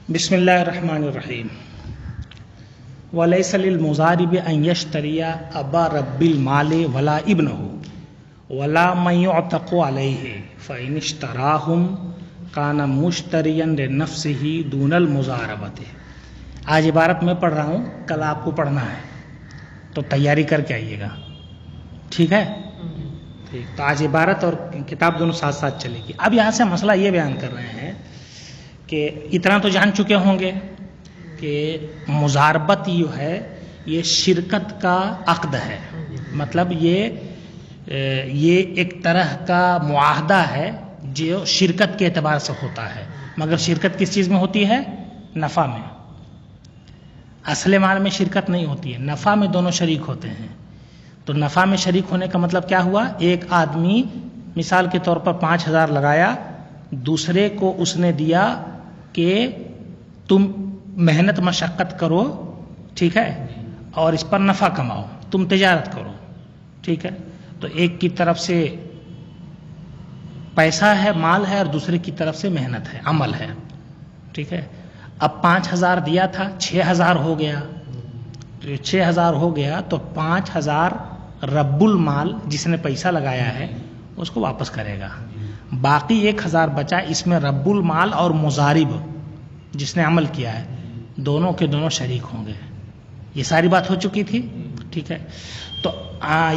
بسم اللہ الرحمن الرحیم وَلَيْسَ لِلْمُضَارِبِ أَنْ يَشْتَرِيَ أَبَا رَبِّ الْمَالِ وَلَا ابْنَهُ وَلَا مَنْ يُعْتَقُ عَلَيْهِ فَإِنِ اشْتَرَاهُمْ كَانَ مُشْتَرِيًا لِنَفْسِهِ دُونَ الْمُضَارَبَةِ۔ آج عبارت میں پڑھ رہا ہوں، کل آپ کو پڑھنا ہے تو تیاری کر کے آئیے گا، ٹھیک ہے؟ ٹھیک، تو آج عبارت اور کتاب دونوں ساتھ ساتھ چلے گی۔ اب یہاں سے مسئلہ یہ بیان کر رہے ہیں کہ اتنا تو جان چکے ہوں گے کہ مضاربت یہ ہے، یہ شرکت کا عقد ہے، مطلب یہ ایک طرح کا معاہدہ ہے جو شرکت کے اعتبار سے ہوتا ہے، مگر شرکت کس چیز میں ہوتی ہے؟ نفع میں۔ اصل مال میں شرکت نہیں ہوتی ہے، نفع میں دونوں شریک ہوتے ہیں۔ تو نفع میں شریک ہونے کا مطلب کیا ہوا؟ ایک آدمی مثال کے طور پر 5,000 لگایا، دوسرے کو اس نے دیا کہ تم محنت مشقت کرو، ٹھیک ہے، اور اس پر نفع کماؤ، تم تجارت کرو، ٹھیک ہے۔ تو ایک کی طرف سے پیسہ ہے، مال ہے، اور دوسرے کی طرف سے محنت ہے، عمل ہے، ٹھیک ہے۔ اب 5,000 دیا تھا، 6,000 ہو گیا، تو 6,000 ہو گیا تو 5,000 رب المال جس نے پیسہ لگایا ہے اس کو واپس کرے گا، باقی 1,000 بچا، اس میں رب المال اور مضارب جس نے عمل کیا ہے دونوں کے دونوں شریک ہوں گے۔ یہ ساری بات ہو چکی تھی، ٹھیک ہے۔ تو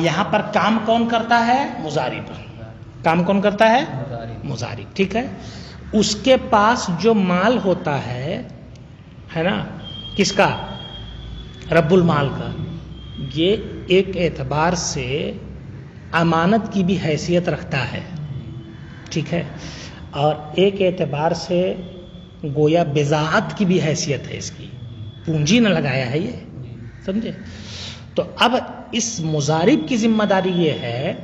یہاں پر کام کون کرتا ہے؟ مضارب۔ کام کون کرتا ہے؟ مضارب، ٹھیک ہے۔ اس کے پاس جو مال ہوتا ہے نا، کس کا؟ رب المال کا۔ یہ ایک اعتبار سے امانت کی بھی حیثیت رکھتا ہے، ٹھیک ہے، اور ایک اعتبار سے گویا بضاعت کی بھی حیثیت ہے، اس کی پونجی نہ لگایا ہے، یہ سمجھے۔ تو اب اس مضارب کی ذمہ داری یہ ہے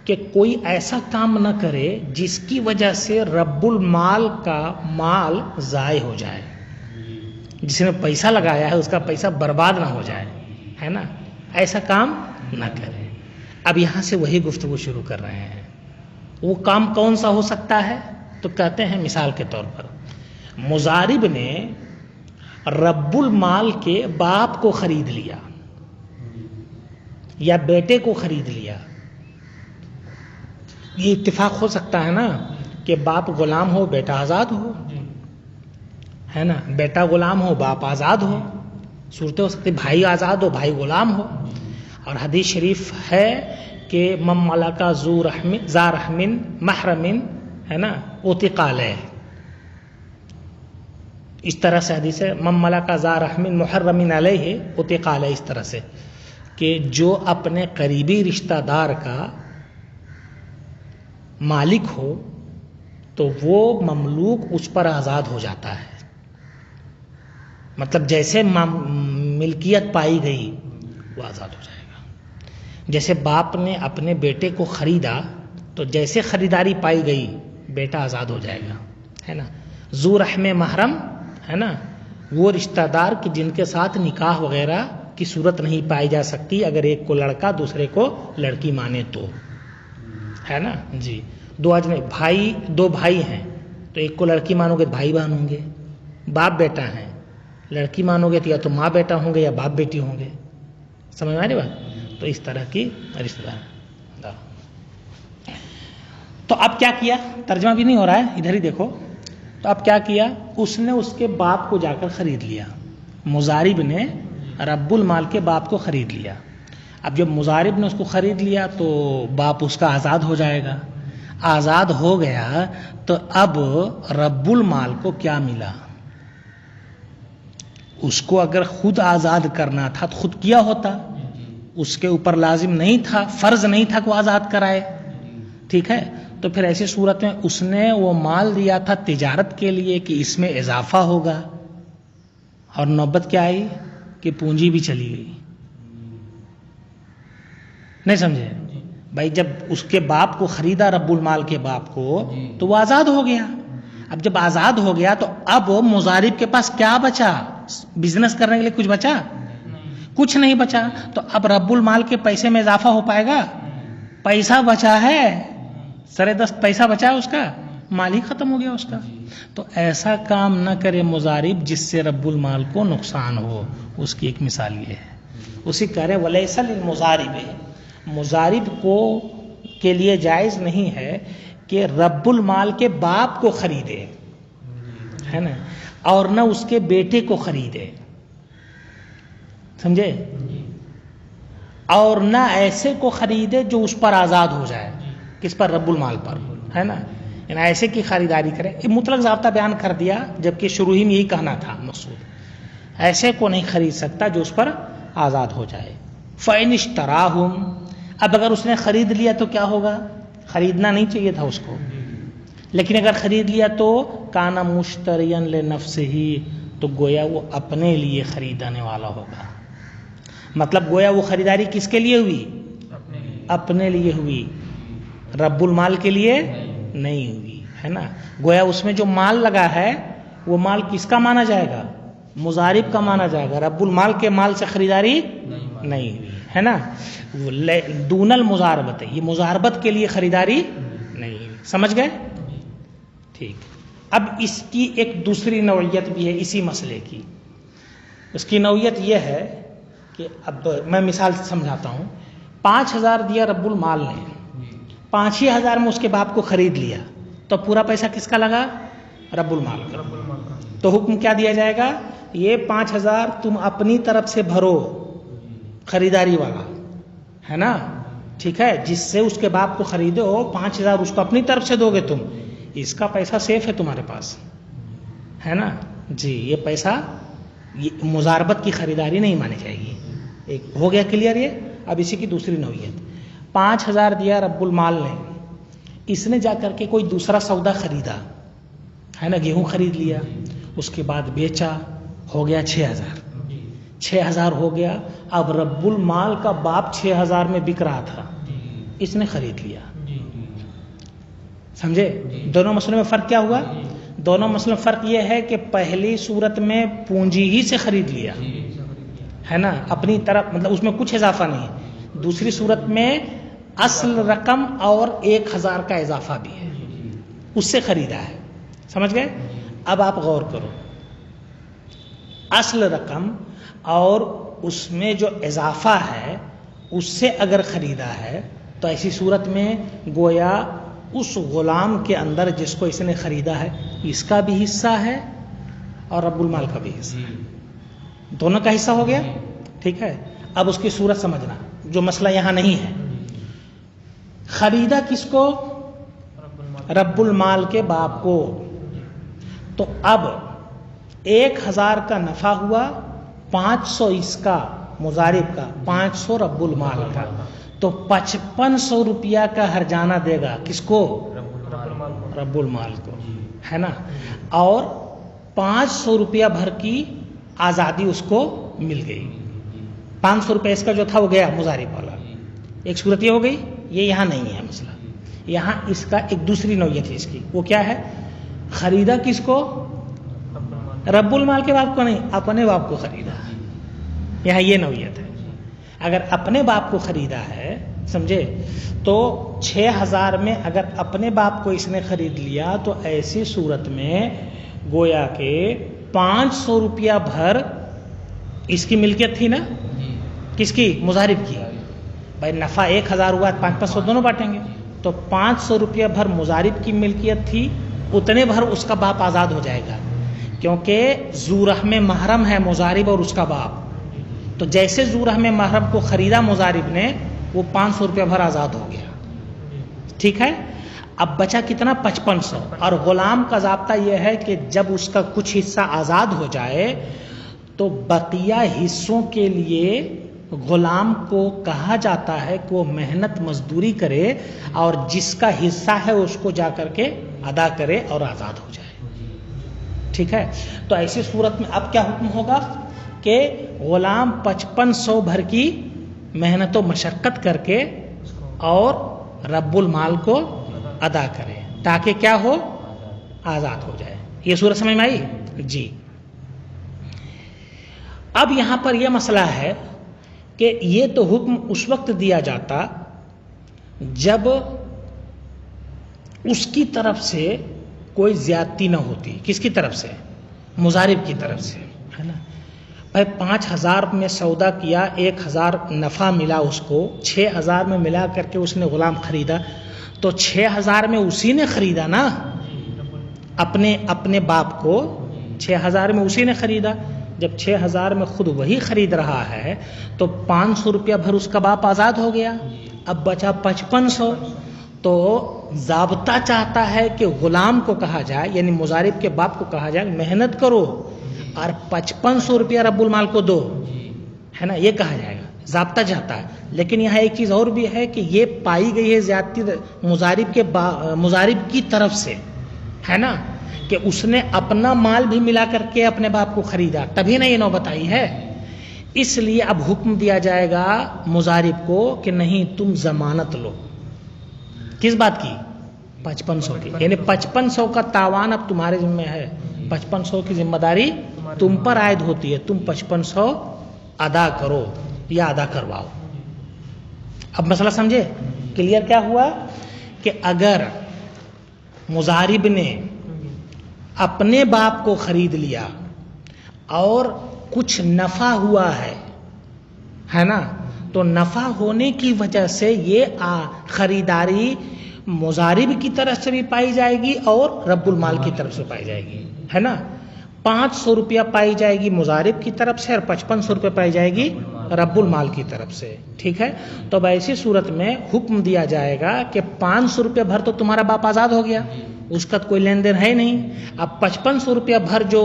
کہ کوئی ایسا کام نہ کرے جس کی وجہ سے رب المال کا مال ضائع ہو جائے، جس نے پیسہ لگایا ہے اس کا پیسہ برباد نہ ہو جائے، ہے نا، ایسا کام نہ کرے۔ اب یہاں سے وہی گفتگو شروع کر رہے ہیں۔ وہ کام کون سا ہو سکتا ہے؟ تو کہتے ہیں مثال کے طور پر مضارب نے رب المال کے باپ کو خرید لیا یا بیٹے کو خرید لیا۔ یہ اتفاق ہو سکتا ہے نا کہ باپ غلام ہو بیٹا آزاد ہو، ہے نا، بیٹا غلام ہو باپ آزاد ہو، صورتیں ہو سکتی، بھائی آزاد ہو بھائی غلام ہو۔ اور حدیث شریف ہے کہ من ملک ذا رحم محرم، ہے نا، اعتق علیہ، اس طرح سے حدیث ہے من ملک ذا رحم محرم علیہ اعتق علیہ، اس طرح سے کہ جو اپنے قریبی رشتہ دار کا مالک ہو تو وہ مملوک اس پر آزاد ہو جاتا ہے، مطلب جیسے ملکیت پائی گئی وہ آزاد ہو جائے گا۔ جیسے باپ نے اپنے بیٹے کو خریدا تو جیسے خریداری پائی گئی بیٹا آزاد ہو جائے گا، ہے نا۔ ذو رحم محرم، ہے نا، وہ رشتہ دار کہ جن کے ساتھ نکاح وغیرہ کی صورت نہیں پائی جا سکتی اگر ایک کو لڑکا دوسرے کو لڑکی مانے تو، ہے نا جی۔ دو بھائی ہیں تو ایک کو لڑکی مانو گے بھائی بہن ہوں گے، باپ بیٹا ہیں، لڑکی مانو گے تو یا تو ماں بیٹا ہوں گے یا باپ بیٹی ہوں گے، سمجھ میں آ رہی بات؟ تو اس طرح کی رشتہ دار۔ تو اب کیا کیا؟ ترجمہ بھی نہیں ہو رہا ہے، ادھر ہی دیکھو۔ تو اب کیا کیا؟ اس نے اس کے باپ کو جا کر خرید لیا، مضارب نے رب المال کے باپ کو خرید لیا۔ اب جب مضارب نے اس کو خرید لیا تو باپ اس کا آزاد ہو جائے گا۔ آزاد ہو گیا تو اب رب المال کو کیا ملا؟ اس کو اگر خود آزاد کرنا تھا تو خود کیا ہوتا، اس کے اوپر لازم نہیں تھا، فرض نہیں تھا کہ وہ آزاد کرائے، ٹھیک ہے۔ تو پھر ایسی صورت میں اس نے وہ مال دیا تھا تجارت کے لیے کہ اس میں اضافہ ہوگا، اور نوبت کیا آئی کہ پونجی بھی چلی گئی، نہیں سمجھے بھائی؟ جب اس کے باپ کو خریدا رب المال کے باپ کو تو وہ آزاد ہو گیا۔ اب جب آزاد ہو گیا تو اب مضارب کے پاس کیا بچا؟ بزنس کرنے کے لیے کچھ بچا؟ کچھ نہیں بچا۔ تو اب رب المال کے پیسے میں اضافہ ہو پائے گا؟ پیسہ بچا ہے، سرے دست پیسہ بچا ہے اس کا، مال ہی ختم ہو گیا اس کا. تو ایسا کام نہ کرے مضارب جس سے رب المال کو نقصان ہو. اس کی ایک مثال یہ ہے. اسی کہہ رہے ولیس للمضارب، مضارب کو کے لیے جائز نہیں ہے کہ رب المال کے باپ کو خریدے، ہے نا، اور نہ اس کے بیٹے کو خریدے، سمجھے، اور نہ ایسے کو خریدے جو اس پر آزاد ہو جائے. کس پر؟ رب المال پر، ہے نا. یعنی ایسے کی خریداری کرے. یہ مطلق ضابطہ بیان کر دیا، جبکہ شروع ہی میں یہی کہنا تھا مقصود. ایسے کو نہیں خرید سکتا جو اس پر آزاد ہو جائے. فَإِنِ اشْتَرَاهُمْ، اب اگر اس نے خرید لیا تو کیا ہوگا؟ خریدنا نہیں چاہیے تھا اس کو، لیکن اگر خرید لیا تو کانا مشترین لنفسہ، تو گویا وہ اپنے لیے خریدنے والا ہوگا. مطلب گویا وہ خریداری کس کے لیے ہوئی؟ اپنے لیے ہوئی، رب المال کے لیے نہیں ہوئی، ہے نا. گویا اس میں جو مال لگا ہے وہ مال کس کا مانا جائے گا؟ مضارب کا مانا جائے گا. رب المال کے مال سے خریداری نہیں ہوئی، ہے نا. دون المضاربت، یہ مضاربت کے لیے خریداری نہیں ہوئی. سمجھ گئے؟ ٹھیک. اب اس کی ایک دوسری نوعیت بھی ہے اسی مسئلے کی. اس کی نوعیت یہ ہے کہ اب میں مثال سے سمجھاتا ہوں. 5,000 دیا رب المال نے، 5,000 میں اس کے باپ کو خرید لیا، تو پورا پیسہ کس کا لگا؟ رب المال کا. تو حکم کیا دیا جائے گا؟ یہ 5,000 تم اپنی طرف سے بھرو، خریداری والا، ہے نا. ٹھیک ہے، جس سے اس کے باپ کو خریدے ہو 5,000 اس کو اپنی طرف سے دو گے تم، اس کا پیسہ سیف ہے تمہارے پاس، ہے نا. جی، یہ پیسہ یہ مضاربت کی خریداری نہیں مانی جائے گی. ایک ہو گیا کلیئر یہ. اب اسی کی دوسری نوعیت، 5,000 دیا رب المال نے، اس نے جا کر کے کوئی دوسرا سودا خریدا، ہے نا، گیہوں خرید لیا، اس کے بعد بیچا، ہو گیا 6,000. 6,000 ہو گیا. اب رب المال کا باپ 6,000 میں بک رہا تھا، اس نے خرید لیا. سمجھے؟ دونوں مسئلوں میں فرق کیا ہوا؟ دونوں مسئلوں میں فرق یہ ہے کہ پہلی صورت میں پونجی ہی سے خرید لیا، ہے نا، اپنی طرف، مطلب اس میں کچھ اضافہ نہیں. دوسری صورت میں اصل رقم اور 1,000 کا اضافہ بھی ہے، اس سے خریدا ہے. سمجھ گئے؟ اب آپ غور کرو، اصل رقم اور اس میں جو اضافہ ہے اس سے اگر خریدا ہے تو ایسی صورت میں گویا اس غلام کے اندر جس کو اس نے خریدا ہے اس کا بھی حصہ ہے اور رب المال کا بھی حصہ ہے، دونوں کا حصہ ہو گیا. ٹھیک ہے. اب اس کی صورت سمجھنا، جو مسئلہ یہاں نہیں ہے. خریدا کس کو؟ رب المال کے باپ کو. تو اب 1,000 کا نفع ہوا، 500 اس کا مضارب کا، 500 رب المال کا. تو 5500 روپیہ کا ہرجانہ دے گا کس کو؟ رب المال کو، ہے نا. اور 500 روپیہ بھر کی آزادی اس کو مل گئی. 500 روپے اس کا جو تھا وہ گیا مضارب والا. ایک صورت یہ ہو گئی. یہ یہاں نہیں ہے مسئلہ. یہاں اس کا ایک دوسری نوعیت ہے اس کی. وہ کیا ہے؟ خریدا کس کو؟ رب المال کے باپ کو نہیں، اپنے باپ کو خریدا. یہاں یہ نوعیت ہے. اگر اپنے باپ کو خریدا ہے، سمجھے، تو 6,000 میں اگر اپنے باپ کو اس نے خرید لیا تو ایسی صورت میں گویا کہ 500 روپیہ بھر اس کی ملکیت تھی نا. کس کی؟ مضارب کی. بھائی نفع 1,000 ہوا، 500 دونوں بانٹیں گے، تو 500 روپیہ بھر مضارب کی ملکیت تھی، اتنے بھر اس کا باپ آزاد ہو جائے گا، کیونکہ ذو رحم محرم ہے مضارب اور اس کا باپ. تو جیسے ذو رحم محرم کو خریدا مضارب نے، وہ 500 روپیہ بھر آزاد ہو گیا. ٹھیک ہے. اب بچا کتنا؟ 5500. اور غلام کا ضابطہ یہ ہے کہ جب اس کا کچھ حصہ آزاد ہو جائے تو بقیہ حصوں کے لیے غلام کو کہا جاتا ہے کہ وہ محنت مزدوری کرے اور جس کا حصہ ہے اس کو جا کر کے ادا کرے اور آزاد ہو جائے. ٹھیک ہے. تو ایسی صورت میں اب کیا حکم ہوگا کہ غلام 5500 بھر کی محنت و مشقت کر کے اور رب المال کو ادا کرے تاکہ کیا ہو؟ آزاد ہو جائے. یہ صورت سمجھ میں آئی؟ جی. اب یہاں پر یہ مسئلہ ہے کہ یہ تو حکم اس وقت دیا جاتا جب اس کی طرف سے کوئی زیادتی نہ ہوتی. کس کی طرف سے؟ مضارب کی طرف سے، ہے نا. بھائی 5,000 میں سودا کیا، 1,000 نفع ملا اس کو، 6,000 میں ملا کر کے اس نے غلام خریدا، تو 6,000 میں اسی نے خریدا نا، اپنے باپ کو 6,000 میں اسی نے خریدا. جب 6,000 میں خود وہی خرید رہا ہے تو 500 روپیہ بھر اس کا باپ آزاد ہو گیا. اب بچا 5,500. تو ضابطہ چاہتا ہے کہ غلام کو کہا جائے، یعنی مضارب کے باپ کو کہا جائے محنت کرو اور 5,500 روپیہ رب المال کو دو، ہے نا، یہ کہا جائے گا. ضابطہ چاہتا ہے. لیکن یہاں ایک چیز اور بھی ہے کہ یہ پائی گئی ہے زیادتی مضارب کی طرف سے، ہے نا، کہ اس نے اپنا مال بھی ملا کر کے اپنے باپ کو خریدا، تبھی نہ یہ نوبت آئی ہے. اس لیے اب حکم دیا جائے گا مضارب کو کہ نہیں، تم ضمانت لو. کس بات کی؟ 5,500 کی. یعنی 5,500 کا تاوان اب تمہارے ذمہ ہے، 5,500 کی ذمہ داری تم پر عائد ہوتی ہے. تم 5,500 ادا کرو یا ادا کرواؤ. اب مسئلہ سمجھے؟ کلیئر کیا ہوا کہ اگر مضارب نے اپنے باپ کو خرید لیا اور کچھ نفع ہوا ہے نا، تو نفع ہونے کی وجہ سے یہ خریداری مضارب کی طرف سے بھی پائی جائے گی اور رب المال کی طرف سے پائی جائے گی، ہے نا. 500 روپیہ پائی جائے گی مضارب کی طرف سے اور 5,500 روپیہ پائی جائے گی رب المال کی طرف سے. ٹھیک ہے. تو ایسی صورت میں حکم دیا جائے گا کہ 500 روپیہ بھر تو تمہارا باپ آزاد ہو گیا، اس کا کوئی لین دین ہے نہیں. اب 5,500 روپیہ بھر جو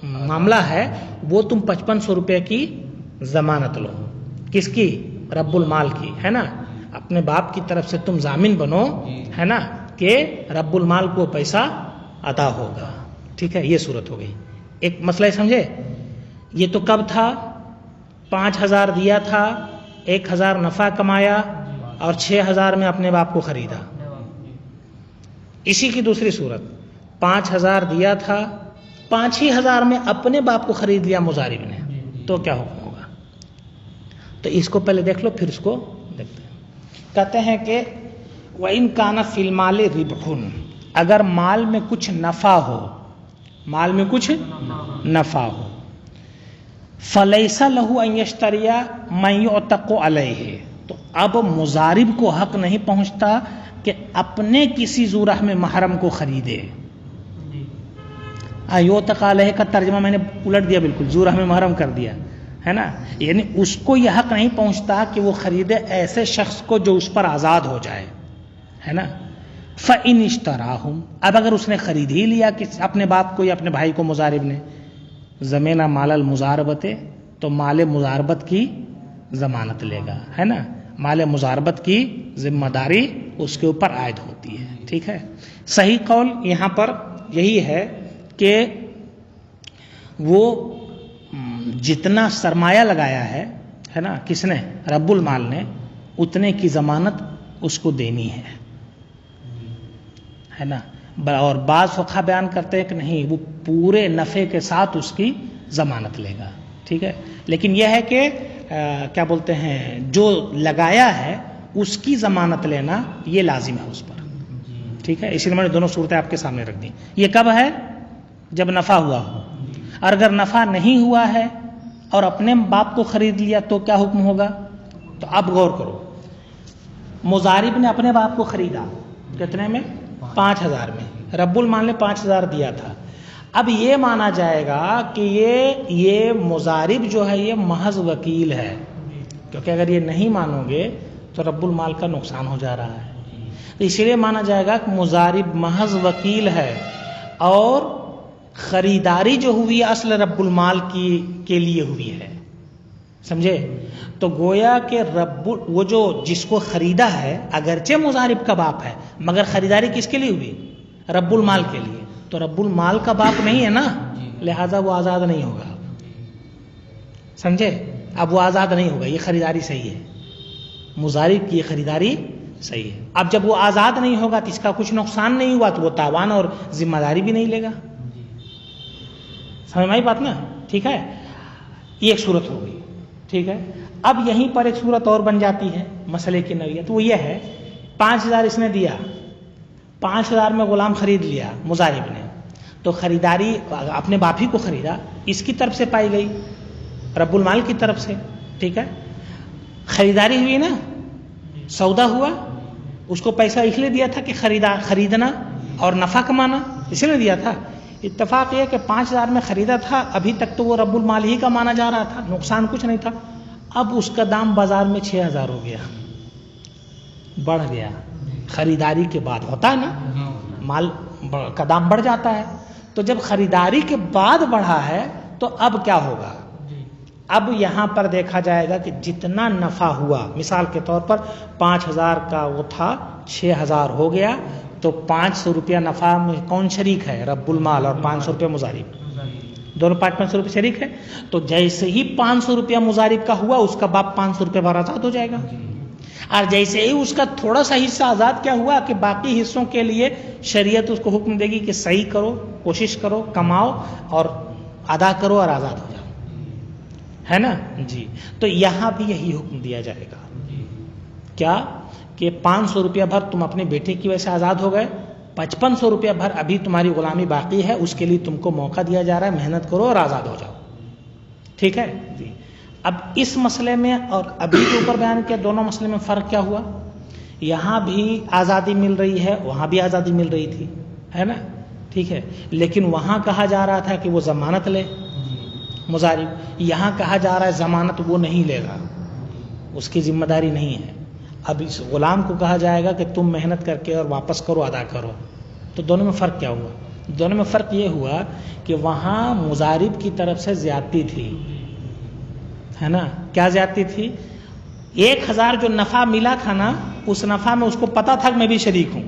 معاملہ ہے وہ تم 5,500 روپیہ کی ضمانت لو. کس کی؟ رب المال کی، ہے نا. اپنے باپ کی طرف سے تم ضامن بنو، ہے نا، کہ رب المال کو پیسہ عطا ہوگا. ٹھیک ہے. یہ صورت ہو گئی. ایک مسئلہ سمجھے؟ یہ تو کب تھا؟ 5,000 دیا تھا، 1,000 نفع کمایا اور 6,000 میں اپنے باپ کو خریدا. اسی کی دوسری صورت، 5,000 دیا تھا، 5,000 میں اپنے باپ کو خرید لیا مضارب نے، تو کیا حکم ہوگا؟ تو اس کو پہلے دیکھ لو پھر اس کو دیکھتے ہیں. کہتے ہیں کہ وَإِن كَانَ فِي الْمَالِ رِبْحٌ، اگر مال میں کچھ نفع ہو، مال میں کچھ نفع ہو، فَلَيْسَ لَهُ أَن يَشْتَرِيَ مَن يُعْتَقُ عَلَيْهِ، تو اب مضارب کو حق نہیں پہنچتا کہ اپنے کسی ذو رحم محرم کو خریدے. یعتق علیہ کا ترجمہ میں نے الٹ دیا، بالکل ذو رحم محرم کر دیا، ہے نا. یعنی اس کو یہ حق نہیں پہنچتا کہ وہ خریدے ایسے شخص کو جو اس پر آزاد ہو جائے، ہے نا. فَإِنِ اشْتَرَاهُمْ، اب اگر اس نے خرید ہی لیا کہ اپنے باپ کو یا اپنے بھائی کو مضارب نے، زمینہ مال المضاربت، تو مال مضاربت کی ضمانت لے گا، ہے نا. مال مضاربت کی ذمہ داری اس کے اوپر عائد ہوتی ہے. ٹھیک ہے. صحیح قول یہاں پر یہی ہے کہ وہ جتنا سرمایہ لگایا ہے نا، کس نے؟ رب المال نے، اتنے کی ضمانت اس کو دینی ہے نا. اور بعض فقہا بیان کرتے ہیں کہ نہیں، وہ پورے نفع کے ساتھ اس کی ضمانت لے گا. ٹھیک ہے. لیکن یہ ہے کہ کیا بولتے ہیں، جو لگایا ہے اس کی ضمانت لینا یہ لازم ہے اس پر. ٹھیک ہے. اسی لیے میں نے دونوں صورتیں آپ کے سامنے رکھ دی. یہ کب ہے؟ جب نفع ہوا ہو. اور اگر نفع نہیں ہوا ہے اور اپنے باپ کو خرید لیا تو کیا حکم ہوگا؟ تو اب غور کرو. مضارب نے اپنے باپ کو خریدا کتنے میں؟ 5,000 میں. رب المال نے 5,000 دیا تھا. اب یہ مانا جائے گا کہ یہ مضارب جو ہے یہ محض وکیل ہے، کیونکہ اگر یہ نہیں مانو گے تو رب المال کا نقصان ہو جا رہا ہے. تو اسی لیے مانا جائے گا کہ مضارب محض وکیل ہے اور خریداری جو ہوئی ہے اصل رب المال کے لیے ہوئی ہے. سمجھے؟ تو گویا کہ وہ جو جس کو خریدا ہے اگرچہ مضارب کا باپ ہے مگر خریداری کس کے لیے ہوئی؟ رب المال کے لیے. تو رب المال کا باپ نہیں ہے نا، لہذا وہ آزاد نہیں ہوگا. سمجھے؟ اب وہ آزاد نہیں ہوگا. یہ خریداری صحیح ہے، مضارب کی یہ خریداری صحیح ہے. اب جب وہ آزاد نہیں ہوگا تو اس کا کچھ نقصان نہیں ہوا تو وہ تاوان اور ذمہ داری بھی نہیں لے گا. سمجھ میں آئی بات نا؟ ٹھیک ہے. یہ ایک صورت ہو گئی. ٹھیک ہے. اب یہیں پر ایک صورت اور بن جاتی ہے مسئلے کی نوعیت. وہ یہ ہے 5,000 اس نے دیا 5,000 میں غلام خرید لیا مضارب نے، تو خریداری اپنے باپ ہی کو خریدا، اس کی طرف سے پائی گئی، رب المال کی طرف سے، ٹھیک ہے، خریداری ہوئی نا، سودا ہوا، اس کو پیسہ اس لیے دیا تھا کہ خریدنا اور نفع کمانا، اسی لیے دیا تھا۔ اتفاق یہ کہ 5,000 میں خریدا تھا، ابھی تک تو وہ رب المال ہی کا مانا جا رہا تھا، نقصان کچھ نہیں تھا، اب اس کا دام بازار میں 6,000 ہو گیا، بڑھ گیا، خریداری کے بعد ہوتا ہے نا، مال کا دام بڑھ جاتا ہے، تو جب خریداری کے بعد بڑھا ہے تو اب کیا ہوگا؟ اب یہاں پر دیکھا جائے گا کہ جتنا نفع ہوا، مثال کے طور پر 5,000 کا وہ تھا، 6,000 ہو گیا، تو 500 روپیہ نفع میں کون شریک ہے؟ رب المال، اور 500 روپیہ مضارب، دونوں 500 روپے شریک ہے، تو جیسے ہی 500 روپیہ مضارب کا ہوا، اس کا باپ 500 روپیہ بھر آزاد ہو جائے گا، اور جیسے ہی اس کا تھوڑا سا حصہ آزاد کیا ہوا کہ باقی حصوں کے لیے شریعت اس کو حکم دے گی کہ صحیح کرو، کوشش کرو، کماؤ اور ادا کرو اور آزاد ہو جاؤ، ہے نا جی۔ تو یہاں بھی یہی حکم دیا جائے گا، کیا کہ 500 روپیہ بھر تم اپنے بیٹے کی وجہ سے آزاد ہو گئے، 5500 روپیہ بھر ابھی تمہاری غلامی باقی ہے، اس کے لیے تم کو موقع دیا جا رہا ہے، محنت کرو اور آزاد ہو جاؤ، ٹھیک ہے جی۔ اب اس مسئلے میں اور ابھی کے اوپر بیان کیا، دونوں مسئلے میں فرق کیا ہوا؟ یہاں بھی آزادی مل رہی ہے، وہاں بھی آزادی مل رہی تھی، ہے نا، ٹھیک ہے، لیکن وہاں کہا جا رہا تھا کہ وہ ضمانت لے مضارب، یہاں کہا جا رہا ہے ضمانت وہ نہیں لے گا، اس کی ذمہ داری نہیں ہے، اب اس غلام کو کہا جائے گا کہ تم محنت کر کے اور واپس کرو، ادا کرو، تو دونوں میں فرق کیا ہوا؟ دونوں میں فرق یہ ہوا کہ وہاں مضارب کی طرف سے زیادتی تھی، ہے نا، کیا زیادتی تھی؟ 1,000 جو نفع ملا تھا نا، اس نفع میں اس کو پتا تھا کہ میں بھی شریک ہوں،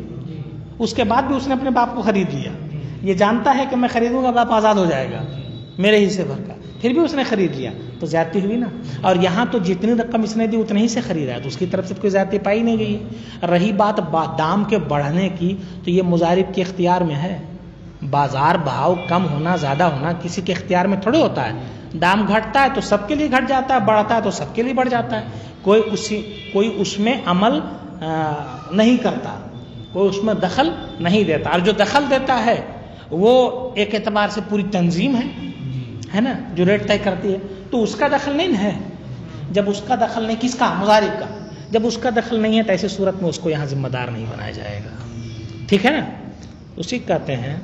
اس کے بعد بھی اس نے اپنے باپ کو خرید لیا، یہ جانتا ہے کہ میں خریدوں گا باپ آزاد ہو جائے گا میرے حصے بھر کا، پھر بھی اس نے خرید لیا، تو زیادتی ہوئی نا۔ اور یہاں تو جتنی رقم اس نے دی اتنی ہی سے خریدا ہے، تو اس کی طرف سے کوئی زیادتی پائی نہیں گئی۔ رہی بات دام کے بڑھنے کی، تو یہ مضارب کے اختیار میں ہے، بازار بھاؤ کم ہونا زیادہ ہونا کسی کے اختیار میں تھوڑے ہوتا ہے، دام گھٹتا ہے تو سب کے لیے گھٹ جاتا ہے، بڑھتا ہے تو سب کے لیے بڑھ جاتا ہے، کوئی اس میں عمل نہیں کرتا، کوئی اس میں دخل نہیں دیتا، اور جو دخل دیتا ہے وہ ایک اعتبار سے پوری تنظیم ہے نا، جو ریٹ طے کرتی ہے، تو اس کا دخل نہیں ہے، جب اس کا دخل نہیں، کس کا؟ مضارب کا، جب اس کا دخل نہیں ہے تو ایسی صورت میں اس کو یہاں ذمہ دار نہیں بنایا جائے گا، ٹھیک ہے نا۔ اسی کہتے ہیں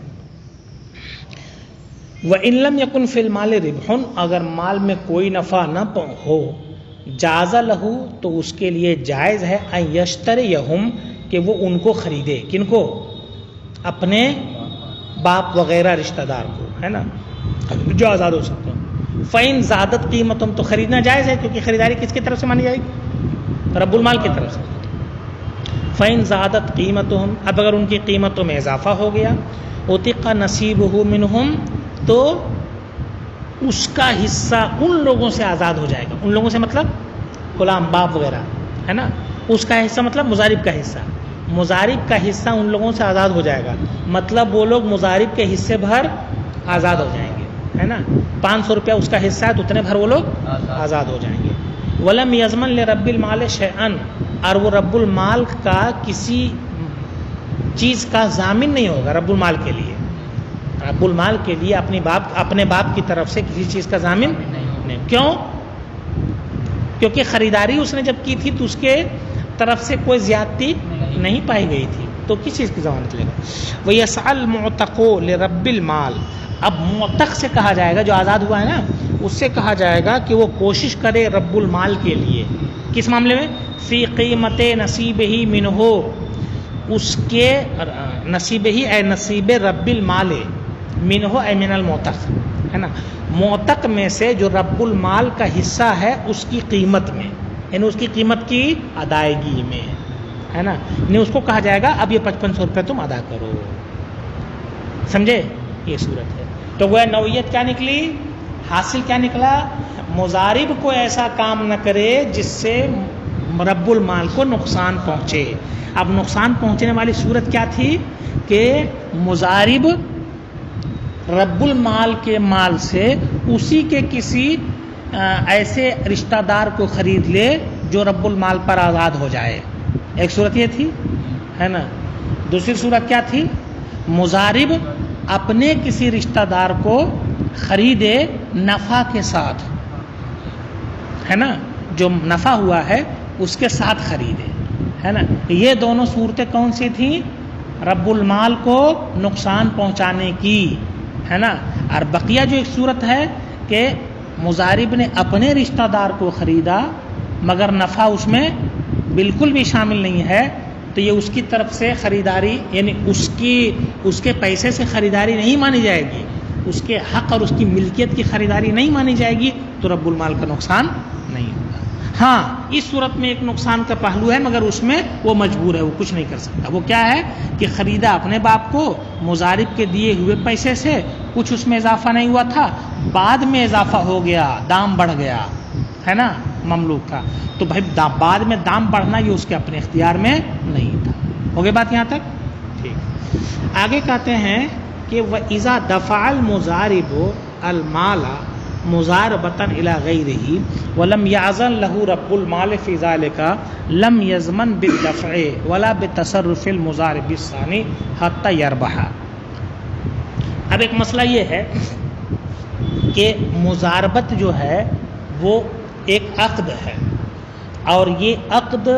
وَإِن لَمْ يَكُنْ فِي الْمَالِ رِبْحٌ، اگر مال میں کوئی نفع نہ ہو، جاز لہو، تو اس کے لیے جائز ہے، ان یشتریہم، کہ وہ ان کو خریدے، کن کو؟ اپنے باپ وغیرہ رشتہ دار کو، ہے نا، جو آزاد ہو سکتا ہے۔ فَإِن زادت قیمتہم، تو خریدنا جائز ہے، کیونکہ خریداری کس کی طرف سے مانی جائے گی؟ رب المال کی طرف سے۔ فَإِن زادت قیمتہم، اب اگر ان کی قیمتوں میں اضافہ ہو گیا، اُتِقَ نصیبہ منہم، تو اس کا حصہ ان لوگوں سے آزاد ہو جائے گا، ان لوگوں سے مطلب غلام، باپ وغیرہ، ہے نا، اس کا حصہ مطلب مضارب کا حصہ، مضارب کا حصہ ان لوگوں سے آزاد ہو جائے گا، مطلب وہ لوگ مضارب کے حصے بھر آزاد ہو جائیں گے، ہے نا، 500 روپیہ اس کا حصہ ہے تو اتنے بھر وہ لوگ آزاد ہو جائیں گے۔ وَلَمْ يَضْمَنْ لِرَبِّ الْمَالِ شَيْئًا، اور وہ رب المال کا کسی چیز کا ضامن نہیں ہوگا، رب المال کے لیے، رب المال کے لیے اپنے باپ کی طرف سے کسی چیز کا ضامن نہیں، کیوں؟ کیونکہ خریداری اس نے جب کی تھی تو اس کے طرف سے کوئی زیادتی نہیں پائی گئی تھی، تو کس چیز کی ضمانت لے گا؟ وَيَسْعَى الْمُعْتَقُ لِرَبِّ الْمَالِ، اب معتق سے کہا جائے گا، جو آزاد ہوا ہے نا، اس سے کہا جائے گا کہ وہ کوشش کرے رب المال کے لیے، کس معاملے میں؟ فی قیمت نصیبہ منہ، اس کے نصیبہ اے نصیب رب المال، منہ اے من المعتق، ہے نا، معتق میں سے جو رب المال کا حصہ ہے اس کی قیمت میں، یعنی اس کی قیمت کی ادائیگی میں، ہے نا، نہیں اس کو کہا جائے گا اب یہ 5500 روپے تم ادا کرو، سمجھے؟ یہ صورت ہے، تو وہ نوعیت کیا نکلی؟ حاصل کیا نکلا؟ مضارب کو ایسا کام نہ کرے جس سے رب المال کو نقصان پہنچے۔ اب نقصان پہنچنے والی صورت کیا تھی کہ مضارب رب المال کے مال سے اسی کے کسی ایسے رشتہ دار کو خرید لے جو رب المال پر آزاد ہو جائے، ایک صورت یہ تھی، ہے نا، دوسری صورت کیا تھی؟ مضارب اپنے کسی رشتہ دار کو خریدے نفع کے ساتھ، ہے نا، جو نفع ہوا ہے اس کے ساتھ خریدے، ہے نا. یہ دونوں صورتیں کون سی تھیں؟ رب المال کو نقصان پہنچانے کی، ہے نا. اور بقیہ جو ایک صورت ہے کہ مضارب نے اپنے رشتہ دار کو خریدا مگر نفع اس میں بالکل بھی شامل نہیں ہے، تو یہ اس کی طرف سے خریداری، یعنی اس کے پیسے سے خریداری نہیں مانی جائے گی، اس کے حق اور اس کی ملکیت کی خریداری نہیں مانی جائے گی، تو رب المال کا نقصان نہیں ہوگا. ہاں اس صورت میں ایک نقصان کا پہلو ہے، مگر اس میں وہ مجبور ہے، وہ کچھ نہیں کر سکتا. وہ کیا ہے کہ خریدا اپنے باپ کو مضارب کے دیے ہوئے پیسے سے، کچھ اس میں اضافہ نہیں ہوا تھا، بعد میں اضافہ ہو گیا، دام بڑھ گیا، ہے نا، مملوک کا، تو بھائی بعد میں دام بڑھنا یہ اس کے اپنے اختیار میں نہیں تھا. ہو گئی بات یہاں تک؟ ٹھیک. آگے کہتے ہیں کہ وَإِذَا دَفَعَ الْمُضَارِبُ الْمَالَ مُضَارَبَةً إِلَى غَيْرِهِ وَلَمْ يَعْزَنْ لَهُ رَبُّ الْمَالِ فِي ذَلِكَ لَمْ يَضْمَنْ بِالدَّفْعِ وَلَا بِالتَّصَرُّفِ الْمُضَارِبِ الثَّانِي حَتَّى يَرْبَحَ. اب ایک مسئلہ یہ ہے کہ مضاربت جو ہے وہ ایک عقد ہے، اور یہ عقد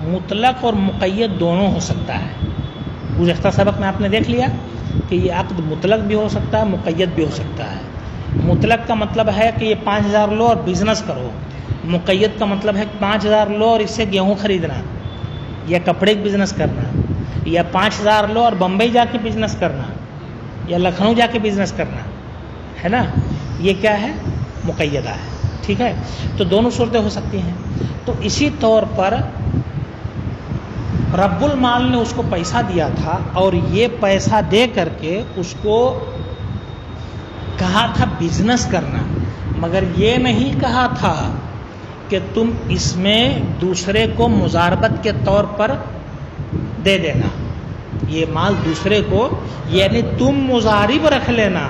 مطلق اور مقید دونوں ہو سکتا ہے. گزشتہ سبق میں آپ نے دیکھ لیا کہ یہ عقد مطلق بھی ہو سکتا ہے، مقید بھی ہو سکتا ہے. مطلق کا مطلب ہے کہ یہ 5,000 لو اور بزنس کرو. مقید کا مطلب ہے 5,000 لو اور اس سے گیہوں خریدنا، یا کپڑے کی بزنس کرنا، یا 5,000 لو اور بمبئی جا کے بزنس کرنا، یا لکھنؤ جا کے بزنس کرنا، ہے نا. یہ کیا ہے؟ مقیدہ ہے. ٹھیک ہے. تو دونوں صورتیں ہو سکتی ہیں. تو اسی طور پر رب المال نے اس کو پیسہ دیا تھا، اور یہ پیسہ دے کر کے اس کو کہا تھا بزنس کرنا، مگر یہ نہیں کہا تھا کہ تم اس میں دوسرے کو مضاربت کے طور پر دے دینا، یہ مال دوسرے کو، یعنی تم مضارب رکھ لینا،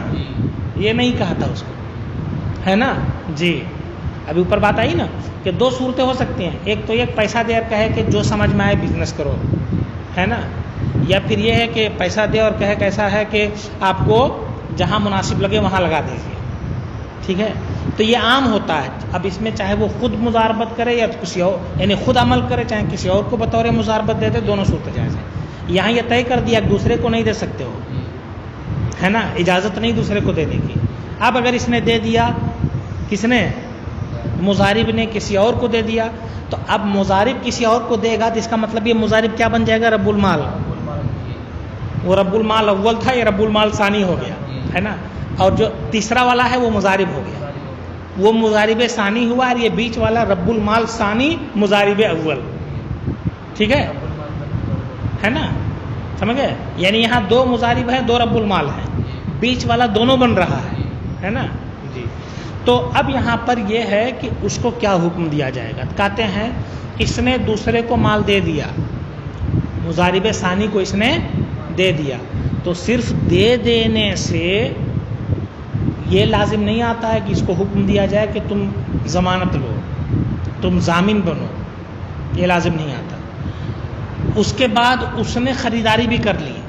یہ نہیں کہا تھا اس کو، ہے نا. جی ابھی اوپر بات آئی نا کہ دو صورتیں ہو سکتی ہیں. ایک تو یہ پیسہ دے اور کہے کہ جو سمجھ میں آئے بزنس کرو، ہے نا، یا پھر یہ ہے کہ پیسہ دے اور کہے کیسا ہے کہ آپ کو جہاں مناسب لگے وہاں لگا دیجیے. ٹھیک ہے. تو یہ عام ہوتا ہے. اب اس میں چاہے وہ خود مضاربت کرے یا کسی اور، یعنی خود عمل کرے چاہے کسی اور کو بطور مضاربت دے دے، دونوں صورتیں جائز ہیں. یہاں یہ طے کر دیا کہ دوسرے کو نہیں دے سکتے ہو، ہے نا، اجازت نہیں دوسرے کو دینے کی. اب اگر اس نے دے دیا، کس نے؟ مضارب نے کسی اور کو دے دیا، تو اب مضارب کسی اور کو دے گا تو اس کا مطلب یہ مضارب کیا بن جائے گا؟ رب المال. وہ رب المال اول تھا، یہ رب المال ثانی ہو گیا، ہے نا. اور جو تیسرا والا ہے وہ مضارب ہو گیا، وہ مضارب ثانی ہوا، اور یہ بیچ والا رب المال ثانی مضارب اول. ٹھیک ہے نا، سمجھ گئے؟ یعنی یہاں دو مضارب ہیں، دو رب المال ہیں، بیچ والا دونوں بن رہا ہے نا. جی تو اب یہاں پر یہ ہے کہ اس کو کیا حکم دیا جائے گا. کہتے ہیں اس نے دوسرے کو مال دے دیا، مضارب ثانی کو اس نے دے دیا، تو صرف دے دینے سے یہ لازم نہیں آتا ہے کہ اس کو حکم دیا جائے کہ تم ضمانت لو، تم ضامن بنو، یہ لازم نہیں آتا. اس کے بعد اس نے خریداری بھی کر لی.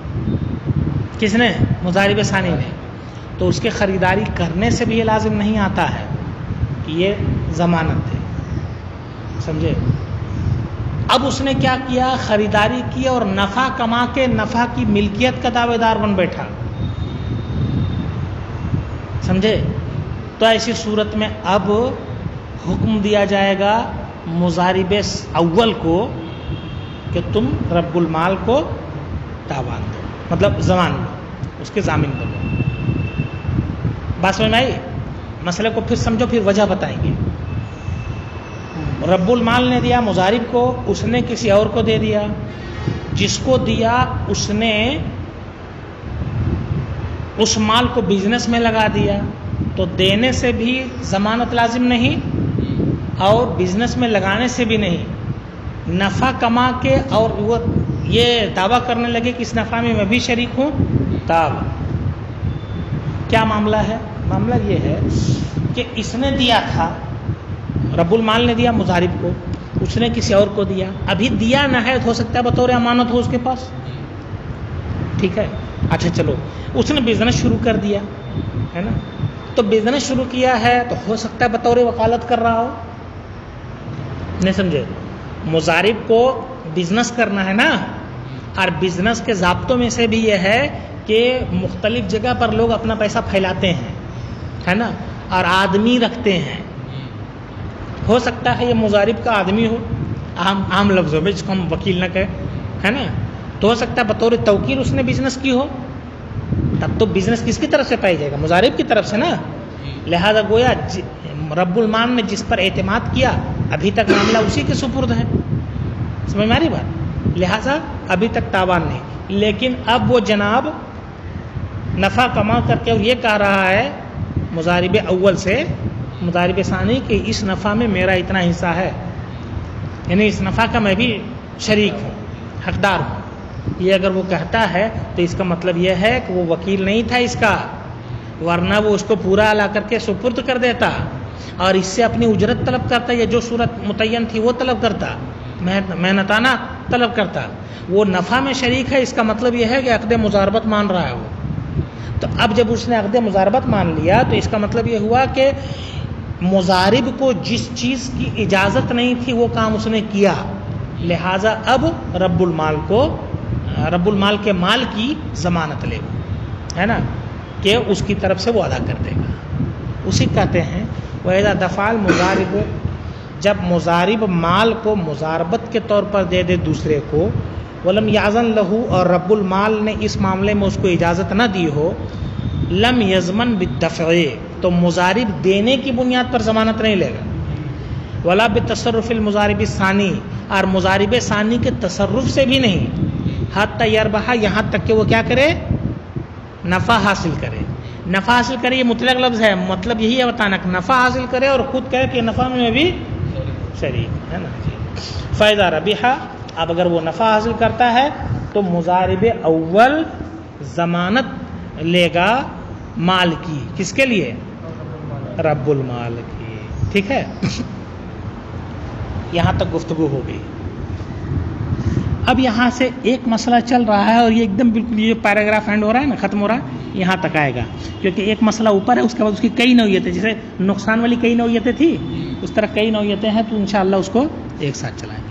کس نے؟ مضارب ثانی نے. تو اس کے خریداری کرنے سے بھی یہ لازم نہیں آتا ہے کہ یہ ضمانت ہے. سمجھے؟ اب اس نے کیا کیا؟ خریداری کی اور نفع کما کے نفع کی ملکیت کا دعوے دار بن بیٹھا. سمجھے؟ تو ایسی صورت میں اب حکم دیا جائے گا مضارب اول کو کہ تم رب المال کو تاوان دو، مطلب ضمان دو، اس کے ضامن بنو. بات سمجھ میں آئی؟ مسئلے کو پھر سمجھو، پھر وجہ بتائیں گے. رب المال نے دیا مضارب کو، اس نے کسی اور کو دے دیا، جس کو دیا اس نے اس مال کو بزنس میں لگا دیا، تو دینے سے بھی ضمانت لازم نہیں اور بزنس میں لگانے سے بھی نہیں. نفع کما کے اور وہ یہ دعویٰ کرنے لگے کہ اس نفع میں بھی شریک ہوں، تب کیا معاملہ ہے؟ معاملہ یہ ہے کہ اس نے دیا تھا، رب المال نے دیا مضارب کو، اس نے کسی اور کو دیا، ابھی دیا نہ ہے، ہو سکتا ہے بطور امانت ہو اس کے پاس، ٹھیک ہے. اچھا چلو, اس نے بزنس شروع کر دیا ہے نا, تو بزنس شروع کیا ہے تو ہو سکتا ہے بطور وکالت کر رہا ہو, نہیں سمجھے؟ مضارب کو بزنس کرنا ہے نا, اور بزنس کے ضابطوں میں سے بھی یہ ہے کہ مختلف جگہ پر لوگ اپنا پیسہ پھیلاتے ہیں ہے نا, اور آدمی رکھتے ہیں. ہو سکتا ہے یہ مضارب کا آدمی ہو, عام لفظوں میں, جس کو ہم وکیل نہ کہیں ہے نا, تو ہو سکتا ہے بطور توکیل اس نے بزنس کی ہو. تب تو بزنس کس کی طرف سے پائی جائے گا؟ مضارب کی طرف سے نا. لہذا گویا رب المال نے جس پر اعتماد کیا ابھی تک معاملہ اسی کے سپرد ہے. سمجھ میں آ رہی بات؟ لہذا ابھی تک تاوان نہیں. لیکن اب وہ جناب نفع کما کر کے اور یہ کہہ رہا ہے مضارب اول سے مضارب ثانی کہ اس نفع میں میرا اتنا حصہ ہے, یعنی اس نفع کا میں بھی شریک ہوں, حقدار ہوں. یہ اگر وہ کہتا ہے تو اس کا مطلب یہ ہے کہ وہ وکیل نہیں تھا اس کا, ورنہ وہ اس کو پورا لا کر کے سپرد کر دیتا اور اس سے اپنی اجرت طلب کرتا, یا جو صورت متعین تھی وہ طلب کرتا, محنتانہ طلب کرتا. وہ نفع میں شریک ہے, اس کا مطلب یہ ہے کہ عقد مضاربت مان رہا ہے وہ. تو اب جب اس نے عقد مضاربت مان لیا تو اس کا مطلب یہ ہوا کہ مضارب کو جس چیز کی اجازت نہیں تھی وہ کام اس نے کیا, لہٰذا اب رب المال کے مال کی ضمانت لے ہے نا, کہ اس کی طرف سے وہ ادا کر دے گا. اسی کہتے ہیں وَإِذَا دَفَعَ الْمُضَارِبُ, جب مضارب مال کو مضاربت کے طور پر دے دے دوسرے کو, وَلَمْ يَعْزَنْ لَهُ, اور رب المال نے اس معاملے میں اس کو اجازت نہ دی ہو, لم یضمن بالدفع, تو مضارب دینے کی بنیاد پر ضمانت نہیں لے گا. ولا بتصرف المضارب الثانی, اور مضارب ثانی کے تصرف سے بھی نہیں. حتی یربح, یہاں تک کہ وہ کیا کرے؟ نفع حاصل کرے. نفع حاصل کرے یہ مطلق لفظ ہے, مطلب یہی ہے بتانا کہ نفع حاصل کرے اور خود کہے کہ نفع میں بھی شریک ہے نا. فَإِذَا رَبِحَ, اب اگر وہ نفع حاصل کرتا ہے تو مضارب اول ضمانت لے گا مال کی. کس کے لیے؟ رب المال کی. ٹھیک ہے, یہاں تک گفتگو ہو گئی. اب یہاں سے ایک مسئلہ چل رہا ہے اور یہ ایک دم بالکل یہ پیراگراف اینڈ ہو رہا ہے نا, ختم ہو رہا ہے, یہاں تک آئے گا, کیونکہ ایک مسئلہ اوپر ہے, اس کے بعد اس کی کئی نوعیتیں, جیسے نقصان والی کئی نوعیتیں تھی اس طرح کئی نوعیتیں ہیں, تو انشاءاللہ اس کو ایک ساتھ چلائیں.